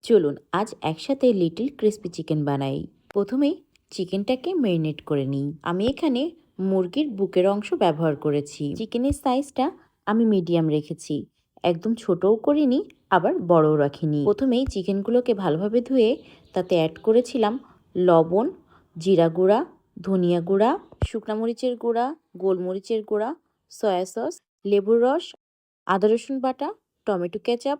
চলুন আজ একসাথে লিটল ক্রিস্পি চিকেন বানাই। প্রথমেই চিকেনটাকে ম্যারিনেট করে নিই। আমি এখানে মুরগির বুকের অংশ ব্যবহার করেছি। চিকেনের সাইজটা আমি মিডিয়াম রেখেছি, একদম ছোটও করিনি আবার বড়ও রাখিনি। প্রথমেই চিকেনগুলোকে ভালোভাবে ধুয়ে তাতে অ্যাড করেছিলাম লবণ, জিরা গুঁড়া, ধনিয়া গুঁড়া, শুকনা মরিচের গুঁড়া, গোলমরিচের গুঁড়া, সয়া সস, লেবুর রস, আদা রসুন বাটা, টমেটো কেচাপ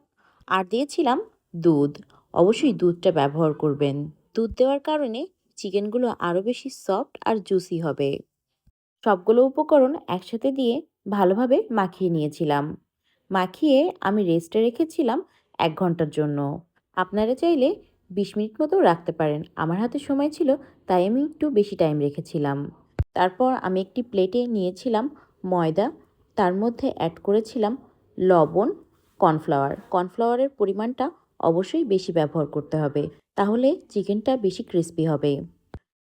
আর দিয়েছিলাম দুধ। অবশ্যই দুধটা ব্যবহার করবেন। দুধ দেওয়ার কারণে চিকেনগুলো আরও বেশি সফট আর জুসি হবে। সবগুলো উপকরণ একসাথে দিয়ে ভালোভাবে মাখিয়ে নিয়েছিলাম। মাখিয়ে আমি রেস্টে রেখেছিলাম 1 ঘন্টার জন্য। আপনারা চাইলে 20 মিনিট মতো রাখতে পারেন। আমার হাতে সময় ছিল তাই আমি একটু বেশি টাইম রেখেছিলাম। তারপর আমি একটি প্লেটে নিয়েছিলাম ময়দা, তার মধ্যে অ্যাড করেছিলাম লবণ, কর্নফ্লাওয়ারের পরিমাণটা অবশ্যই বেশি ব্যবহার করতে হবে, তাহলে চিকেনটা বেশি ক্রিস্পি হবে।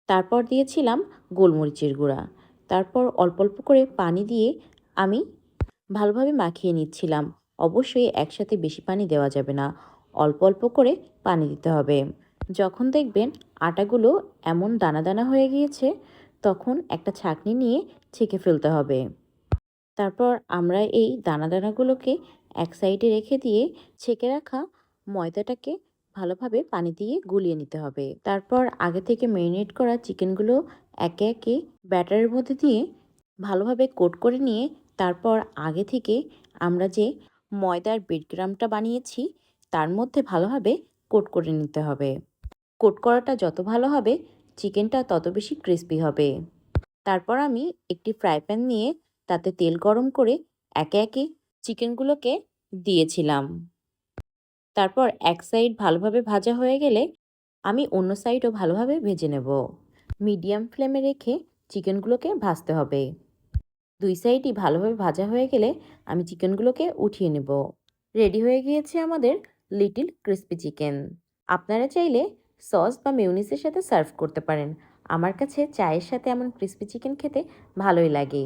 তারপর দিয়েছিলাম গোলমরিচের গুঁড়া। তারপর অল্প অল্প করে পানি দিয়ে আমি ভালোভাবে মাখিয়ে নিচ্ছিলাম। অবশ্যই একসাথে বেশি পানি দেওয়া যাবে না, অল্প অল্প করে পানি দিতে হবে। যখন দেখবেন আটাগুলো এমন দানা দানা হয়ে গিয়েছে, তখন একটা ছাঁকনি নিয়ে ছেঁকে ফেলতে হবে। তারপর আমরা এই দানা দানাগুলোকে এক সাইডে রেখে দিয়ে ছেঁকে রাখা ময়দাটাকে ভালোভাবে পানি দিয়ে গুলিয়ে নিতে হবে। তারপর আগে থেকে ম্যারিনেট করা চিকেনগুলো একে একে ব্যাটারের মধ্যে দিয়ে ভালোভাবে কোট করে নিয়ে তারপর আগে থেকে আমরা যে ময়দার ব্রেডক্রাম্বটা বানিয়েছি তার মধ্যে ভালোভাবে কোট করে নিতে হবে। কোট করাটা যত ভালো হবে চিকেনটা তত বেশি ক্রিস্পি হবে। তারপর আমি একটি ফ্রাই প্যান নিয়ে তাতে তেল গরম করে একে একে চিকেনগুলোকে দিয়েছিলাম। তারপর এক সাইড ভালোভাবে ভাজা হয়ে গেলে আমি অন্য সাইডও ভালোভাবে ভেজে নেব। মিডিয়াম ফ্লেমে রেখে চিকেনগুলোকে ভাজতে হবে। 2 সাইডই ভালোভাবে ভাজা হয়ে গেলে আমি চিকেনগুলোকে উঠিয়ে নেব। রেডি হয়ে গিয়েছে আমাদের লিটল ক্রিস্পি চিকেন। আপনারা চাইলে সস বা মেয়োনিজের সাথে সার্ভ করতে পারেন। আমার কাছে চায়ের সাথে এমন ক্রিস্পি চিকেন খেতে ভালোই লাগে।